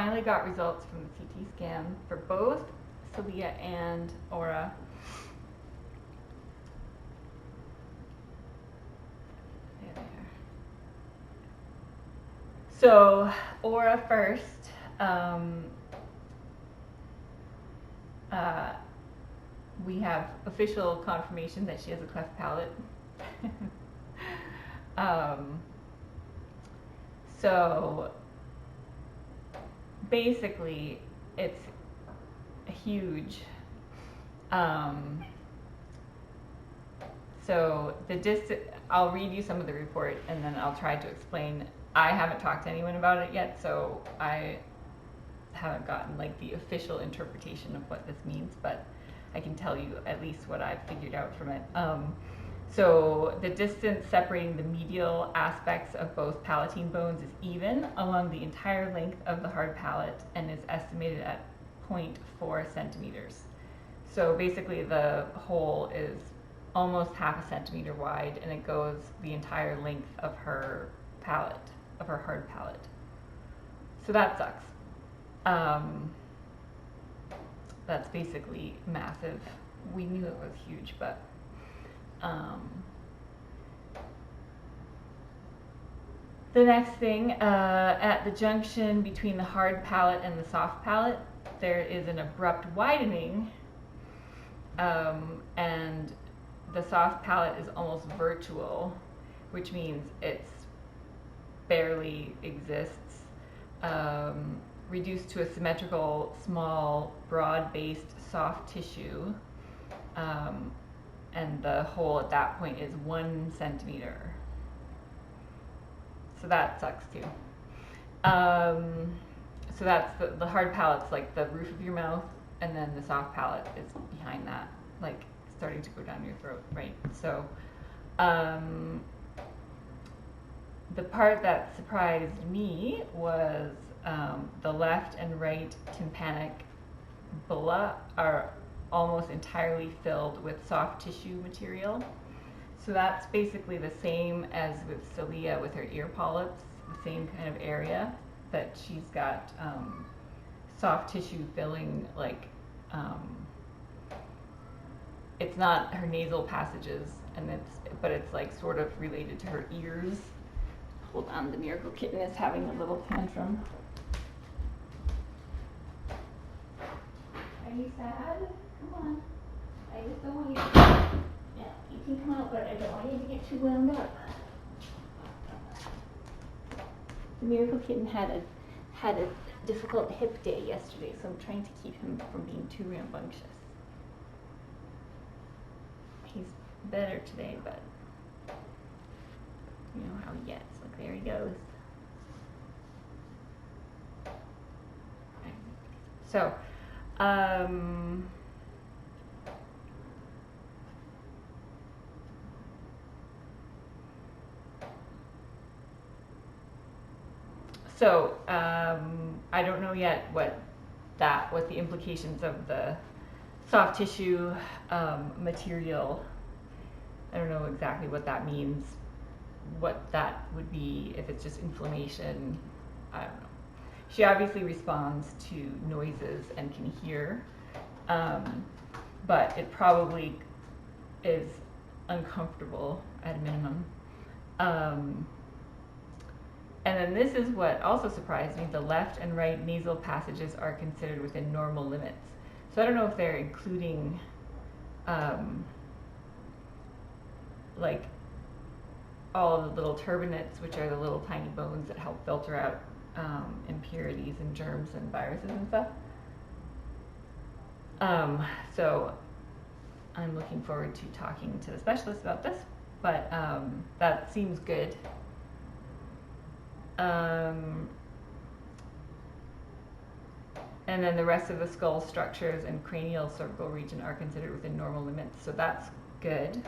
finally got results from the CT scan for both Silvia and Aura. There they are. So Aura first. We have official confirmation that she has a cleft palate. So basically, it's huge. So the distance, I'll read you some of the report and then I'll try to explain. I haven't talked to anyone about it yet, so I haven't gotten like the official interpretation of what this means, but I can tell you at least what I've figured out from it. So the distance separating the medial aspects of both palatine bones is even along the entire length of the hard palate and is estimated at 0.4 centimeters. So basically the hole is almost half a centimeter wide and it goes the entire length of her palate, of her hard palate. So that sucks. That's basically massive. We knew it was huge, but the next thing, at the junction between the hard palate and the soft palate, there is an abrupt widening, and the soft palate is almost virtual, which means it's barely exists, reduced to a symmetrical, small, broad-based soft tissue, and the hole at that point is 1 centimeter. So that sucks too. So that's the hard palate's like the roof of your mouth, and then the soft palate is behind that, like starting to go down your throat, right? So the part that surprised me was the left and right tympanic bulla are almost entirely filled with soft tissue material. So that's basically the same as with Celia with her ear polyps, the same kind of area that she's got soft tissue filling, like it's not her nasal passages, and but it's like sort of related to her ears. Hold on, the miracle kitten is having a little tantrum. Are you sad? Come on. I just don't want you to, yeah, you can come out, but I don't want you to get too wound up. The miracle kitten had a difficult hip day yesterday, so I'm trying to keep him from being too rambunctious. He's better today, but you know how he gets. Look, there he goes. So, I don't know yet what the implications of the soft tissue material. I don't know exactly what that means, what that would be, if it's just inflammation. I don't know. She obviously responds to noises and can hear, but it probably is uncomfortable at a minimum. And then this is what also surprised me. The left and right nasal passages are considered within normal limits. So I don't know if they're including like all of the little turbinates, which are the little tiny bones that help filter out impurities and germs and viruses and stuff. So I'm looking forward to talking to the specialist about this, but that seems good. And then the rest of the skull structures and cranial cervical region are considered within normal limits, so that's good.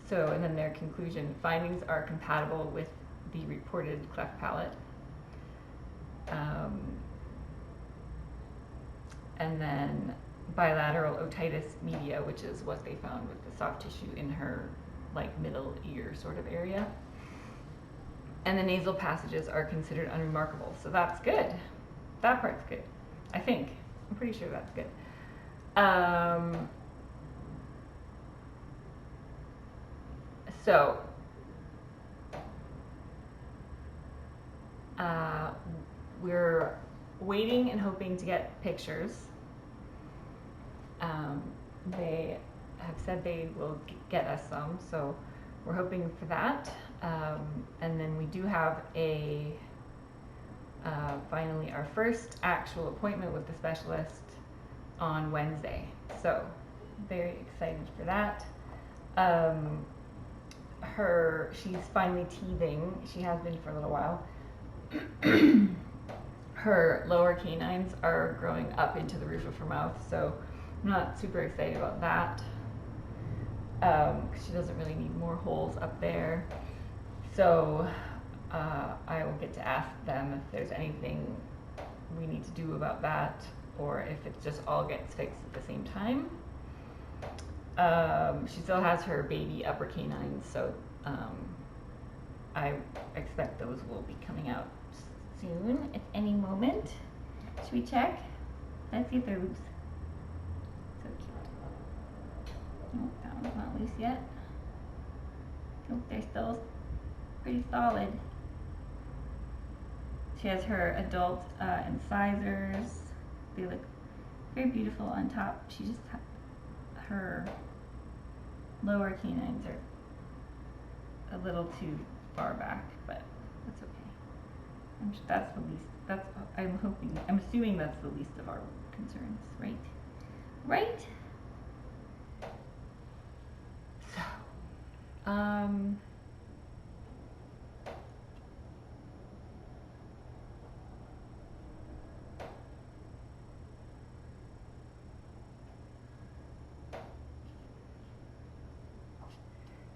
So, and then their conclusion, findings are compatible with the reported cleft palate. And then bilateral otitis media, which is what they found with the soft tissue in her like middle ear sort of area. And the nasal passages are considered unremarkable. So that's good. That part's good. I think. I'm pretty sure that's good. So, we're waiting and hoping to get pictures. They have said they will get us some, so we're hoping for that. And then we do have finally our first actual appointment with the specialist on Wednesday. So very excited for that. She's finally teething. She has been for a little while. Her lower canines are growing up into the roof of her mouth, so I'm not super excited about that. Because she doesn't really need more holes up there. So I will get to ask them if there's anything we need to do about that, or if it just all gets fixed at the same time. She still has her baby upper canines, so I expect those will be coming out soon, at any moment. Should we check? Let's see if they're loose. So cute. Nope, that one's not loose yet. Nope, they're still pretty solid. She has her adult incisors. They look very beautiful on top. She just her lower canines are a little too far back, but that's okay. That's the least. I'm assuming that's the least of our concerns, right? Right? So,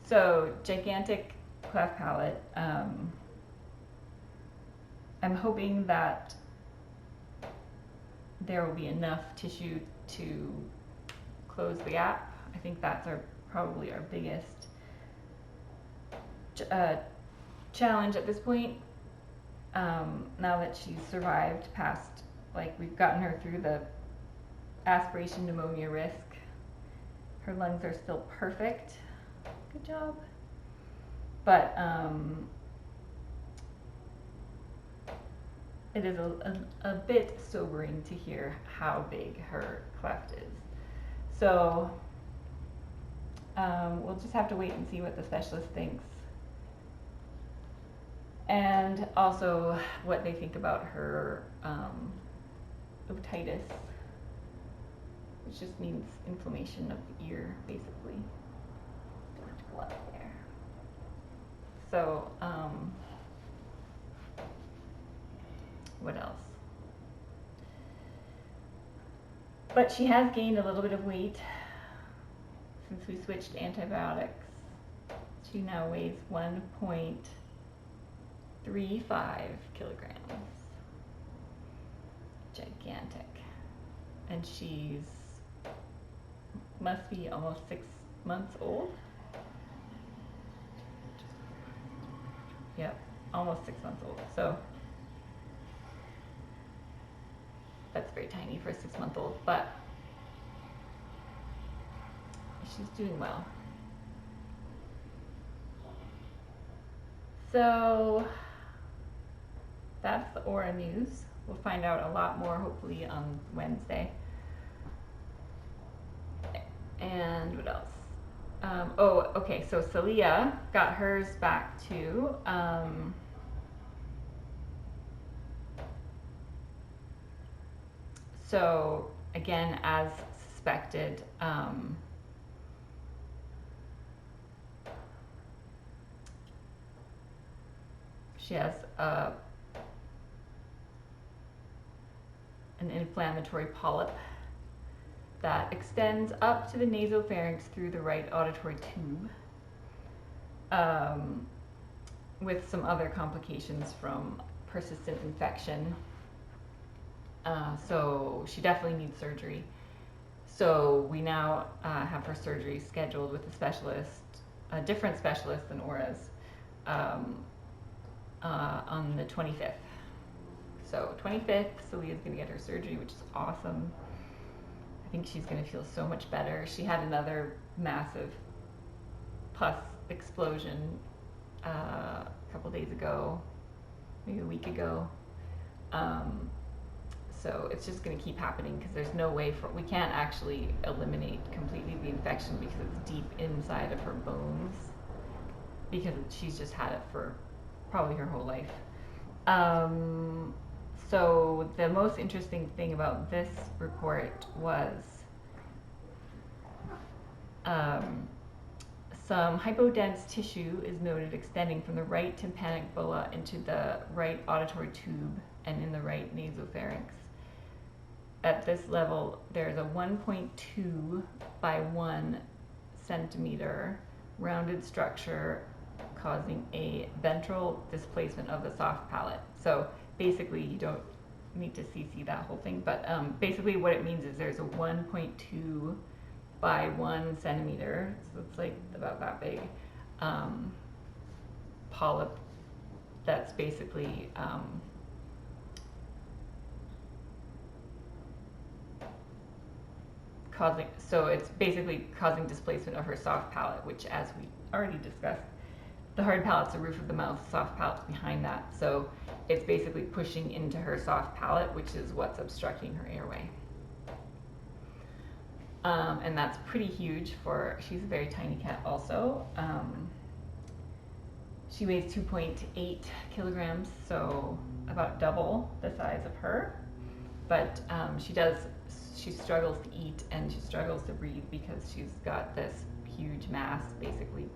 So, gigantic cleft palate. I'm hoping that there will be enough tissue to close the gap. I think that's probably our biggest challenge at this point. Now that she's survived past, we've gotten her through the aspiration pneumonia risk. Her lungs are still perfect. Good job. But it is a bit sobering to hear how big her cleft is. So we'll just have to wait and see what the specialist thinks. And also what they think about her otitis, which just means inflammation of the ear, basically. Up there. So, what else? But she has gained a little bit of weight since we switched antibiotics. She now weighs 1.35 kilograms. Gigantic. And she's must be almost 6 months old. Yep, almost 6 months old. So that's very tiny for a 6-month-old, but she's doing well. So that's the Aura news. We'll find out a lot more hopefully on Wednesday. And what else? Okay, so Salia got hers back too. So again, as suspected, she has an inflammatory polyp that extends up to the nasopharynx through the right auditory tube, with some other complications from persistent infection. So she definitely needs surgery. So we now have her surgery scheduled with a specialist, a different specialist than Aura's, on the 25th. So 25th, Salia's gonna get her surgery, which is awesome. I think she's gonna feel so much better. She had another massive pus explosion a couple days ago, maybe a week ago. So it's just going to keep happening because there's no way we can't actually eliminate completely the infection because it's deep inside of her bones, because she's just had it for probably her whole life. So the most interesting thing about this report was some hypodense tissue is noted extending from the right tympanic bulla into the right auditory tube and in the right nasopharynx. At this level, there's a 1.2 by 1 centimeter rounded structure causing a ventral displacement of the soft palate. So basically, you don't need to CC that whole thing, but basically what it means is there's a 1.2 by 1 centimeter, so it's like about that big, polyp that's basically it's basically causing displacement of her soft palate, which, as we already discussed, the hard palate's the roof of the mouth, soft palate's behind that. So it's basically pushing into her soft palate, which is what's obstructing her airway. And that's pretty huge she's a very tiny cat also. She weighs 2.8 kilograms, so about double the size of her. But she struggles to eat and she struggles to breathe because she's got this huge mass basically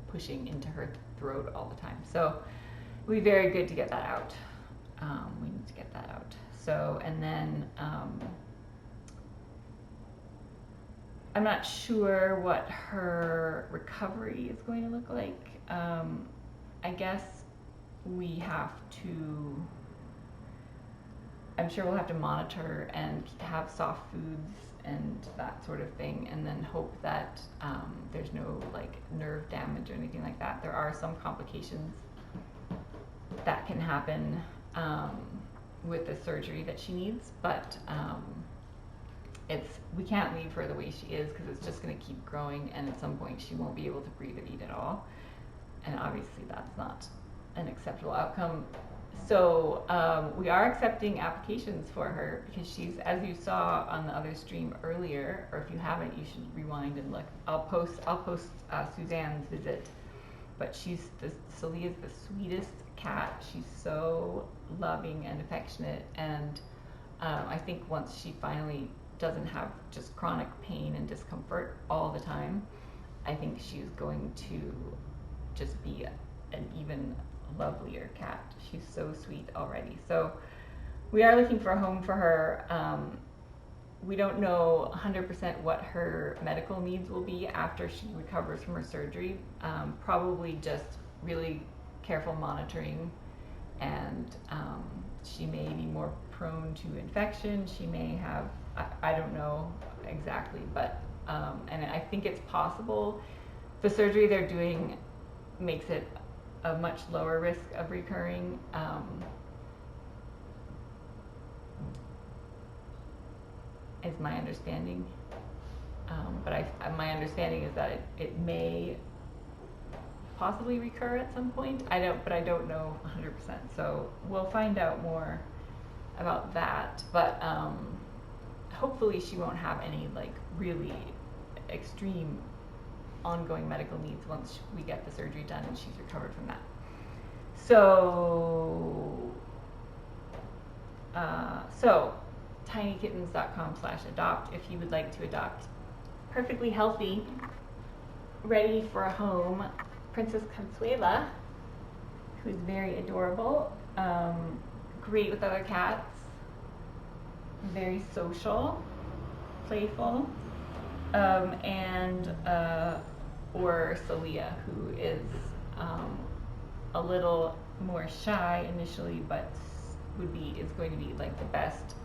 pushing into her throat all the time. So it would be very good to get that out. We need to get that out. So, and then I'm not sure what her recovery is going to look like. I guess I'm sure we'll have to monitor and have soft foods and that sort of thing, and then hope that there's no like nerve damage or anything like that. There are some complications that can happen with the surgery that she needs, but we can't leave her the way she is because it's just going to keep growing, and at some point she won't be able to breathe or eat at all, and obviously that's not an acceptable outcome. So we are accepting applications for her because she's, as you saw on the other stream earlier, or if you haven't, you should rewind and look. I'll post Suzanne's visit, but Salia's the sweetest cat. She's so loving and affectionate, and I think once she finally doesn't have just chronic pain and discomfort all the time, I think she's going to just be an even lovelier cat. She's so sweet already. So we are looking for a home for her. We don't know 100% what her medical needs will be after she recovers from her surgery. Probably just really careful monitoring, and she may be more prone to infection. She may have, I don't know exactly, but and I think it's possible. The surgery they're doing makes it a much lower risk of recurring. Is my understanding. But my understanding is that it may possibly recur at some point. I don't know 100%. So we'll find out more about that. But hopefully she won't have any like really extreme ongoing medical needs once we get the surgery done and she's recovered from that. So tinykittens.com/adopt if you would like to adopt perfectly healthy, ready for a home Princess Consuela, who's very adorable, great with other cats, very social, playful, and or Salia, who is a little more shy initially, but is going to be like the best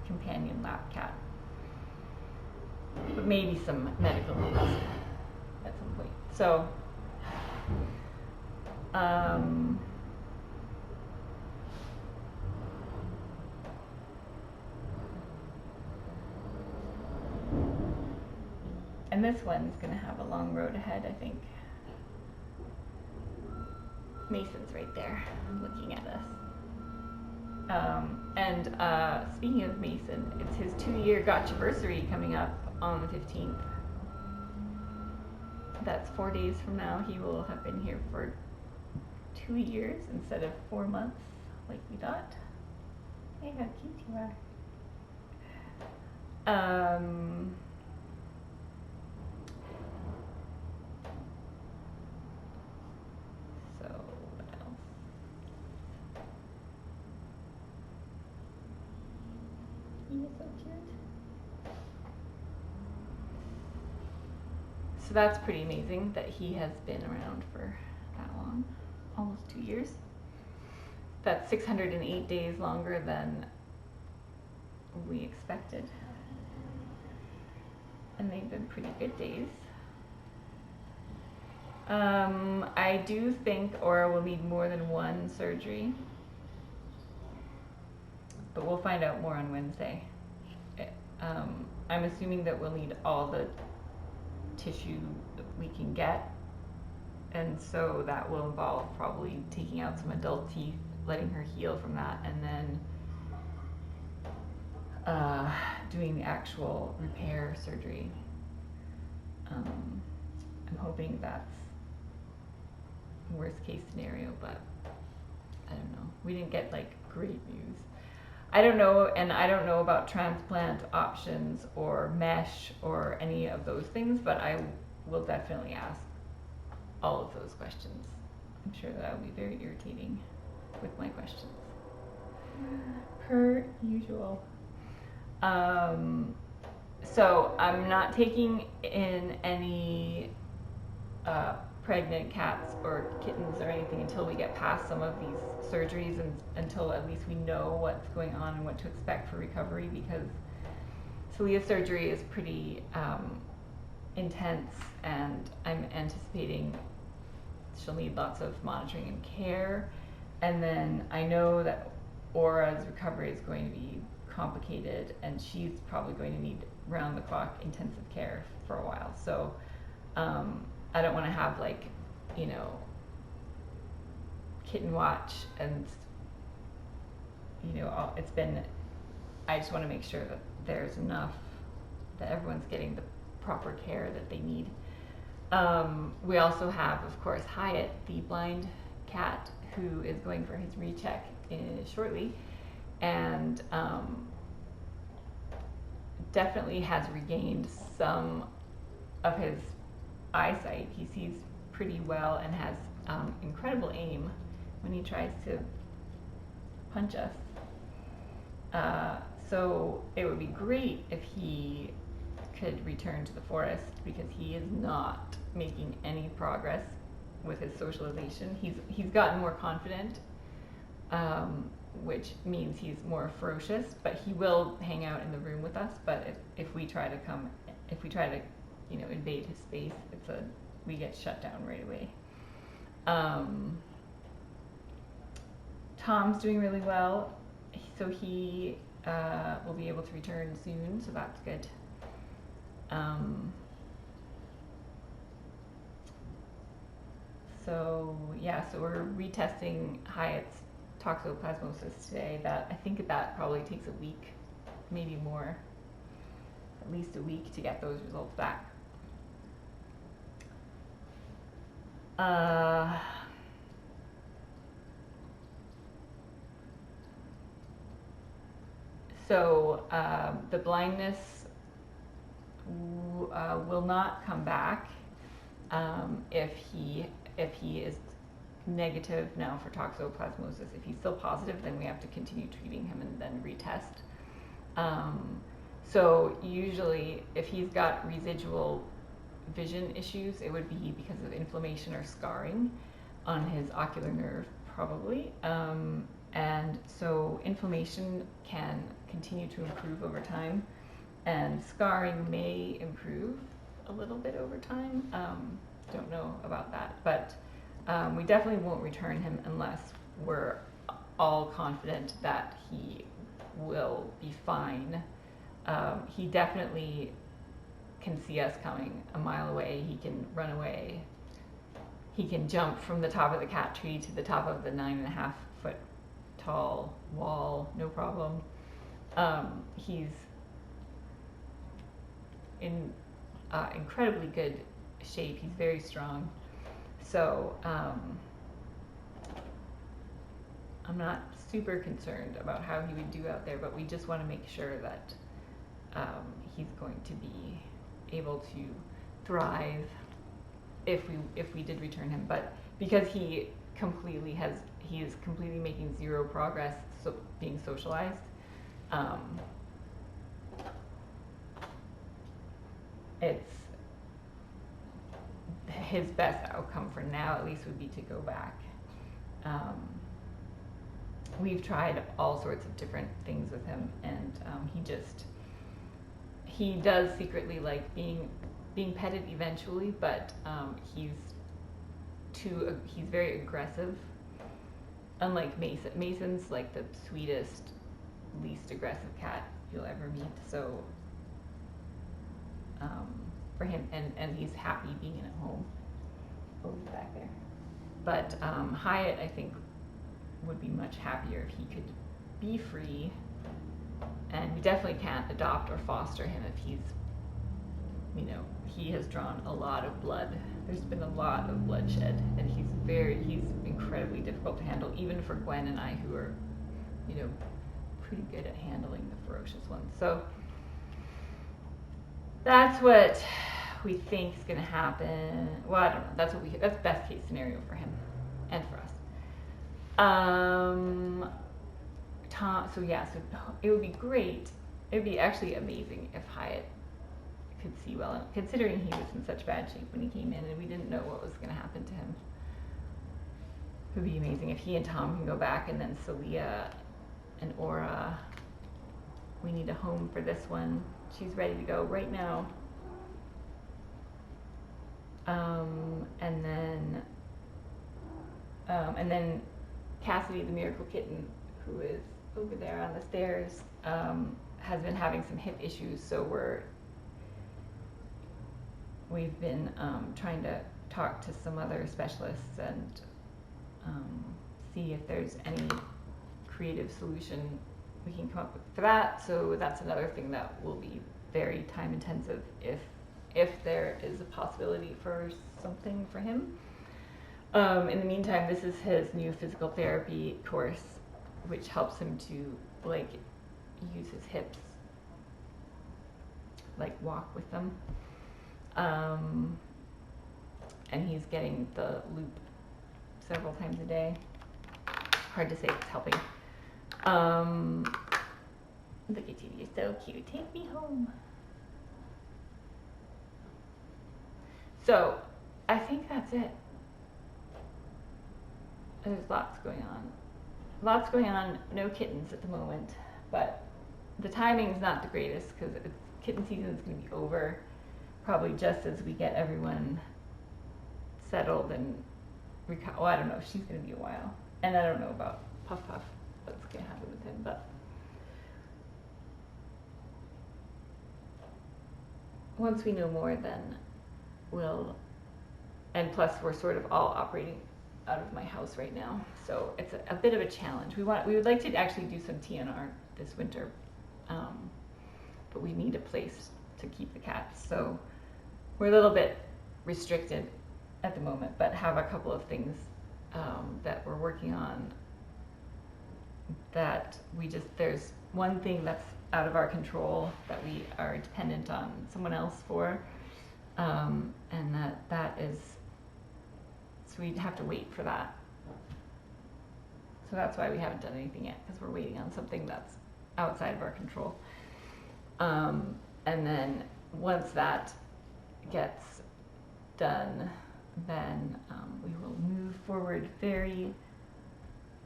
companion lap cat, but maybe some medical needs at some point. So And this one's gonna have a long road ahead, I think. Mason's right there, looking at us. Speaking of Mason, it's his 2-year gotcha-versary coming up on the 15th. That's 4 days from now. He will have been here for 2 years instead of 4 months, like we thought. Hey, how cute you are. So what else? He is so cute. So that's pretty amazing that he has been around for that long, almost 2 years. That's 608 days longer than we expected. And they've been pretty good days. I do think Aura will need more than one surgery, but we'll find out more on Wednesday. I'm assuming that we'll need all the tissue that we can get, and so that will involve probably taking out some adult teeth, letting her heal from that, and then doing the actual repair surgery. I'm hoping that's worst case scenario, but I don't know. We didn't get like great news. I don't know, and I don't know about transplant options or mesh or any of those things, but I will definitely ask all of those questions. I'm sure that I will be very irritating with my questions, per usual. So I'm not taking in any pregnant cats or kittens or anything until we get past some of these surgeries, and until at least we know what's going on and what to expect for recovery, because Salia's surgery is pretty intense, and I'm anticipating she'll need lots of monitoring and care. And then I know that Aura's recovery is going to be complicated, and she's probably going to need round-the-clock intensive care for a while. So I don't want to have, like, you know, kitten watch, and you know, it's been, I just want to make sure that there's enough, that everyone's getting the proper care that they need. We also have, of course, Hiit, the blind cat, who is going for his recheck shortly, and definitely has regained some of his eyesight. He sees pretty well and has incredible aim when he tries to punch us. So it would be great if he could return to the forest, because he is not making any progress with his socialization. He's gotten more confident, which means he's more ferocious, but he will hang out in the room with us. But if we try to you know, invade his space, we get shut down right away. Tom's doing really well, so he will be able to return soon, so that's good. So yeah, so we're retesting Hiit's toxoplasmosis today. I think that probably takes a week, maybe more, at least a week to get those results back. So the blindness will not come back if he is negative now for toxoplasmosis. If he's still positive, then we have to continue treating him and then retest. So usually, if he's got residual vision issues, it would be because of inflammation or scarring on his ocular nerve, probably. And so inflammation can continue to improve over time, and scarring may improve a little bit over time. Don't know about that, but we definitely won't return him unless we're all confident that he will be fine. He definitely can see us coming a mile away. He can run away. He can jump from the top of the cat tree to the top of the 9.5-foot tall wall, no problem. He's in incredibly good shape. He's very strong. So I'm not super concerned about how he would do out there, but we just want to make sure that he's going to be able to thrive if we did return him. But because he is completely making zero progress being socialized, it's his best outcome for now, at least, would be to go back. We've tried all sorts of different things with him, and he does secretly like being petted eventually, but he's very aggressive. Unlike Mason. Mason's like the sweetest, least aggressive cat you'll ever meet. So for him, and he's happy being in a home. Oh, he's back there. But Hiit, I think, would be much happier if he could be free. And we definitely can't adopt or foster him if he's, he has drawn a lot of blood. There's been a lot of bloodshed, and he's incredibly difficult to handle, even for Gwen and I, who are, pretty good at handling the ferocious ones. So that's what we think is going to happen. Well, I don't know. That's best case scenario for him and for us. So it would be great. It would be actually amazing if Hiit could see well, considering he was in such bad shape when he came in and we didn't know what was going to happen to him. It would be amazing if he and Tom can go back, and then Salia and Aura. We need a home for this one. She's ready to go right now. And then Cassidy, the miracle kitten, who is over there on the stairs, has been having some hip issues. So we've been trying to talk to some other specialists and see if there's any creative solution we can come up with for that. So that's another thing that will be very time intensive if there is a possibility for something for him. In the meantime, this is his new physical therapy course, which helps him to use his hips, walk with them. And he's getting the loop several times a day. Hard to say if it's helping. Look at you, you're so cute. Take me home. So, I think that's it. There's lots going on. No kittens at the moment, but the timing's not the greatest because kitten season is going to be over probably just as we get everyone settled and well, I don't know. She's going to be a while, and I don't know about Puff Puff, what's going to happen with him, but once we know more, then we'll. And plus, we're sort of all operating out of my house right now, so it's a bit of a challenge. We would like to actually do some TNR this winter, but we need a place to keep the cats, so we're a little bit restricted at the moment, but have a couple of things that we're working on that there's one thing that's out of our control that we are dependent on someone else for, and that is, so we'd have to wait for that. So that's why we haven't done anything yet, because we're waiting on something that's outside of our control. And then once that gets done, then we will move forward very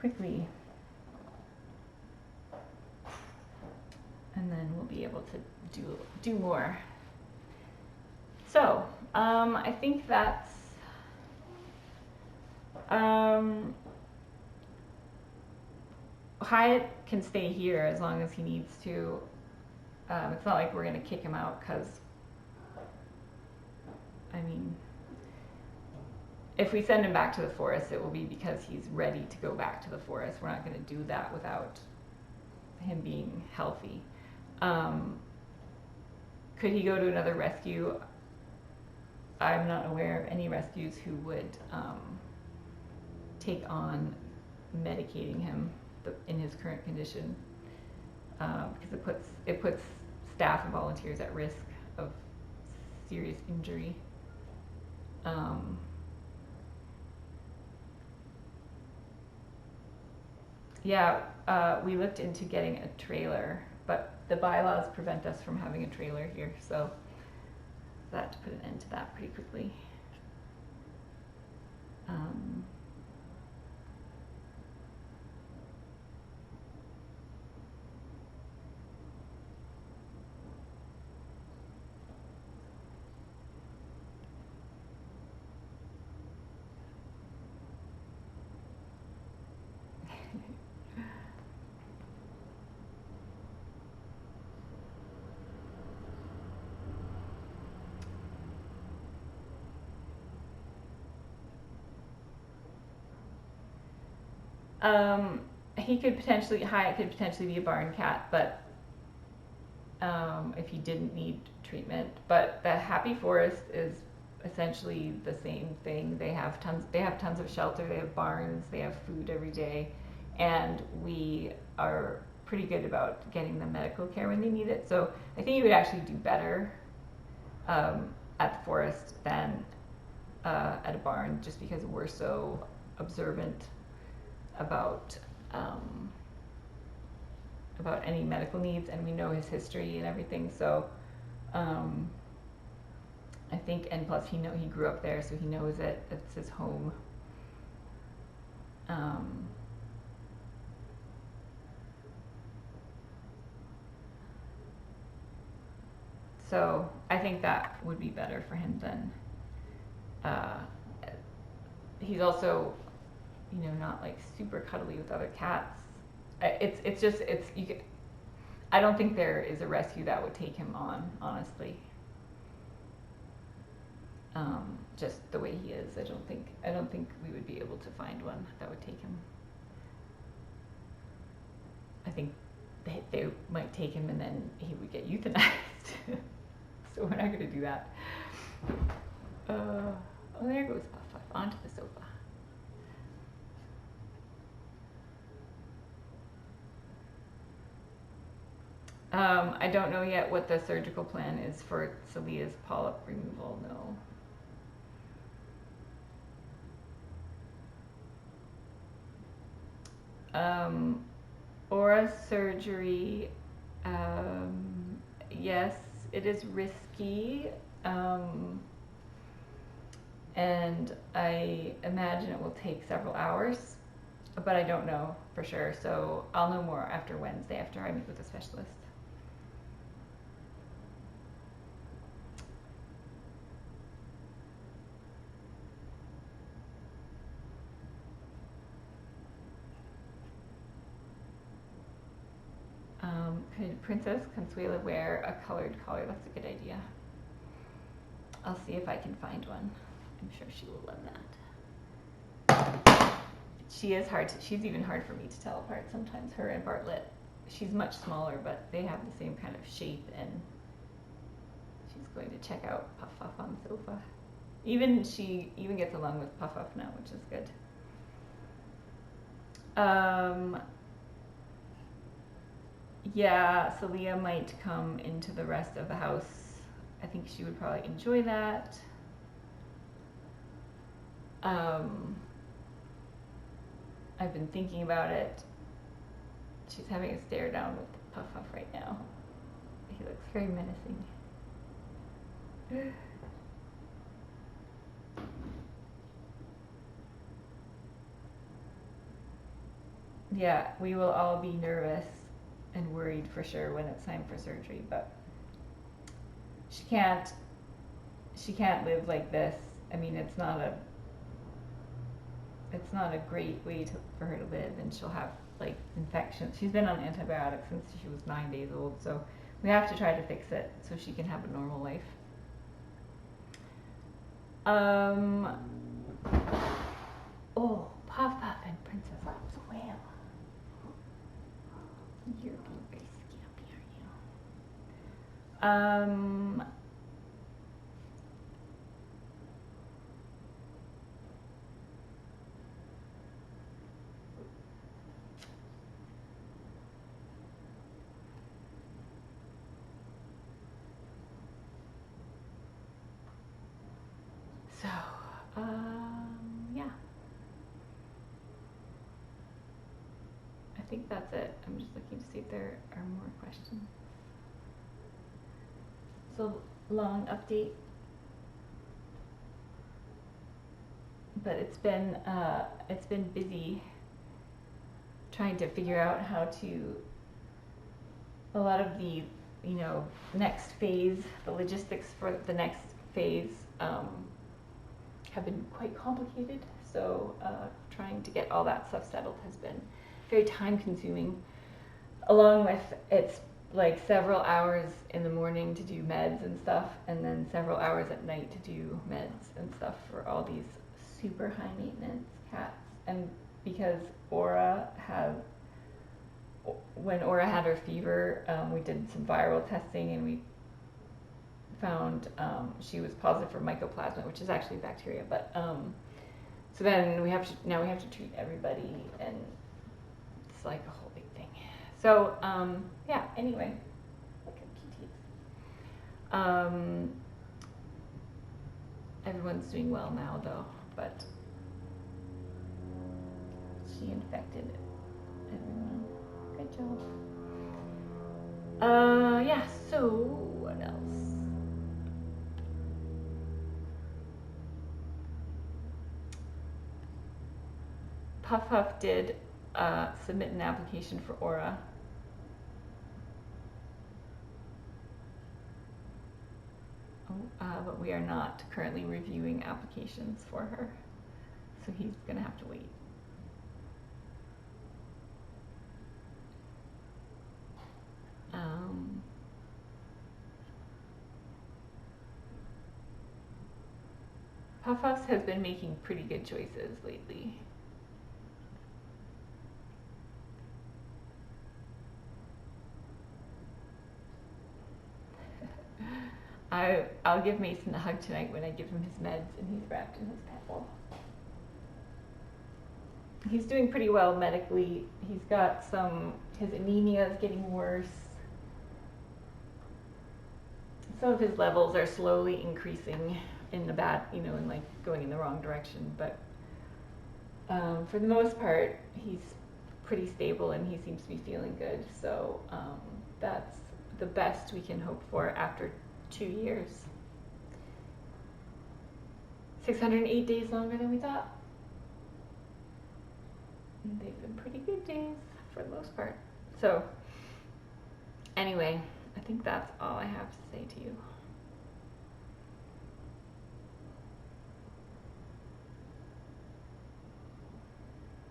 quickly. And then we'll be able to do more. So, I think that's Hiit can stay here as long as he needs to. It's not like we're going to kick him out because I mean, if we send him back to the forest, it will be because he's ready to go back to the forest. We're not going to do that without him being healthy. Could he go to another rescue? I'm not aware of any rescues who would take on medicating him in his current condition, because it puts staff and volunteers at risk of serious injury. We looked into getting a trailer, but the bylaws prevent us from having a trailer here, so that to put an end to that pretty quickly. Hiit could potentially be a barn cat, but if he didn't need treatment. But the happy forest is essentially the same thing. They have tons of shelter, they have barns, they have food every day, and we are pretty good about getting them medical care when they need it. So I think you would actually do better at the forest than at a barn, just because we're so observant about any medical needs, and we know his history and everything. So I think, and plus he grew up there, so he knows it. It's his home. So I think that would be better for him than. He's also, not like super cuddly with other cats. I don't think there is a rescue that would take him on, honestly. Just the way he is, I don't think we would be able to find one that would take him. I think they might take him and then he would get euthanized. So we're not going to do that. Oh, there goes Puff Puff onto the sofa. I don't know yet what the surgical plan is for Salia's polyp removal, no. Aura surgery, yes, it is risky, and I imagine it will take several hours, but I don't know for sure, so I'll know more after Wednesday, after I meet with a specialist. Could Princess Consuela wear a colored collar? That's a good idea. I'll see if I can find one. I'm sure she will love that. She's even hard for me to tell apart sometimes, her and Bartlett. She's much smaller, but they have the same kind of shape, and she's going to check out Puff Puff on the sofa. She even gets along with Puff Puff now, which is good. Yeah, Salia might come into the rest of the house. I think she would probably enjoy that. I've been thinking about it. She's having a stare down with Puff Puff right now. He looks very menacing. Yeah, we will all be nervous and worried for sure when it's time for surgery, but she can't live like this. I mean, it's not a great way for her to live, and she'll have like infections. She's been on antibiotics since she was 9 days old, so we have to try to fix it so she can have a normal life. Oh, Puff Puff and Princess Consuela. You're being very scampy, are you? So, yeah. I think that's it. I'm just looking to see if there are more questions. So, long update. But it's been busy trying to figure out how to, a lot of the, you know, next phase, the logistics for the next phase have been quite complicated. So trying to get all that stuff settled has been very time consuming, along with it's like several hours in the morning to do meds and stuff, and then several hours at night to do meds and stuff for all these super high maintenance cats. And because when Aura had her fever, we did some viral testing and we found she was positive for mycoplasma, which is actually bacteria. But so then we have to treat everybody, and it's like a whole big thing. So yeah. Anyway, look at cuties. Everyone's doing well now, though. But she infected everyone. Good job. Yeah. So what else? Puff Puff did submit an application for Aura. But we are not currently reviewing applications for her, so he's gonna have to wait. Puff Puff has been making pretty good choices lately. I'll give Mason a hug tonight when I give him his meds and he's wrapped in his pet ball. He's doing pretty well medically. He's got his anemia is getting worse. Some of his levels are slowly increasing in the bad, and like going in the wrong direction. But for the most part, he's pretty stable and he seems to be feeling good. So that's the best we can hope for after 2 years. 608 days longer than we thought. And they've been pretty good days for the most part. So anyway, I think that's all I have to say to you.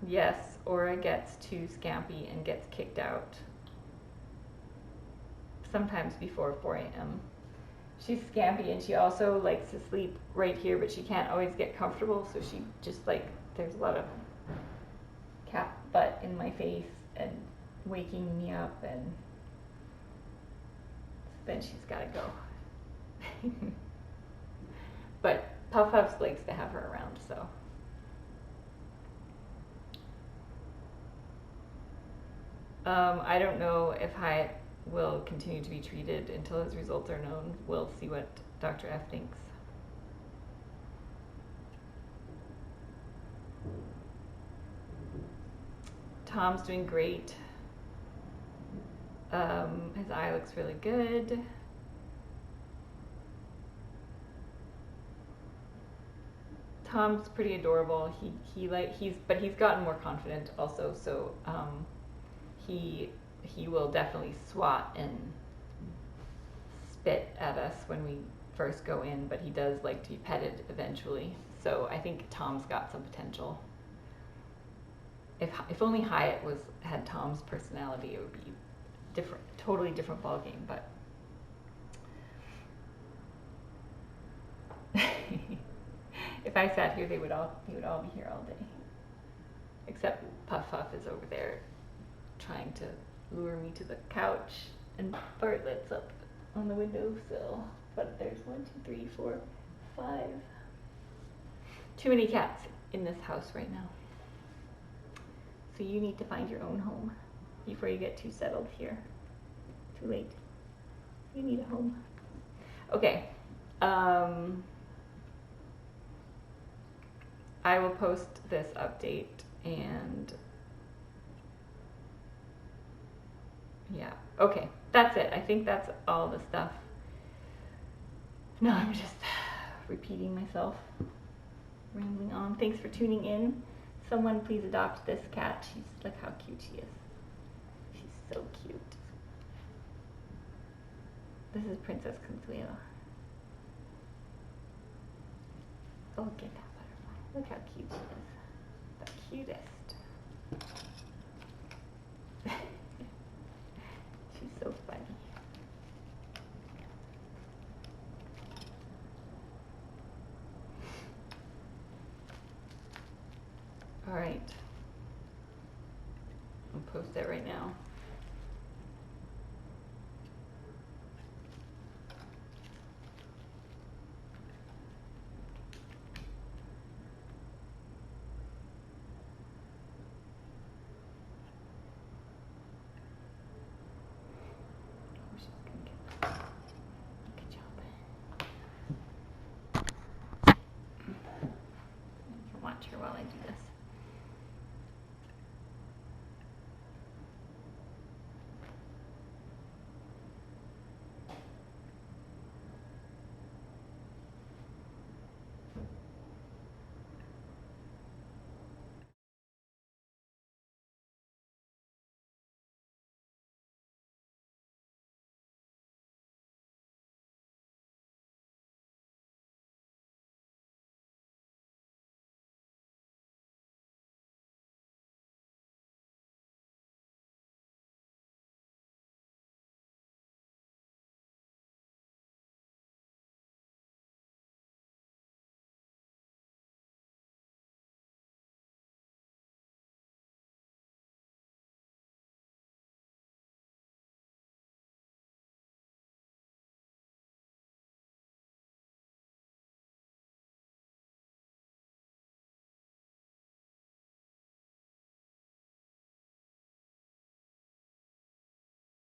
Yes, Aura gets too scampy and gets kicked out. Sometimes before 4 a.m. She's scampy and she also likes to sleep right here, but she can't always get comfortable, so she just there's a lot of cat butt in my face and waking me up, and then she's gotta go. But Puff Puff likes to have her around, so. I don't know if Hiit will continue to be treated until his results are known. We'll see what Dr. F thinks. Tom's doing great. His eye looks really good. Tom's pretty adorable. But he's gotten more confident also. So he will definitely swat and spit at us when we first go in, but he does like to be petted eventually. So I think Tom's got some potential. If only Hiit had Tom's personality, it would be different, totally different ballgame. But If I sat here, they would all be here all day. Except Puff Puff is over there trying to lure me to the couch, and Bartlett's up on the windowsill. But there's 1, 2, 3, 4, 5. Too many cats in this house right now. So you need to find your own home before you get too settled here. Too late. You need a home. Okay. I will post this update, and yeah, okay, that's it. I think that's all the stuff. No, I'm just repeating myself, rambling on. Thanks for tuning in. Someone please adopt this cat. She's, look how cute she is. She's so cute. This is Princess Consuela. Oh, look at that butterfly. Look how cute she is. The cutest. She's so funny. All right. I'll post it right now.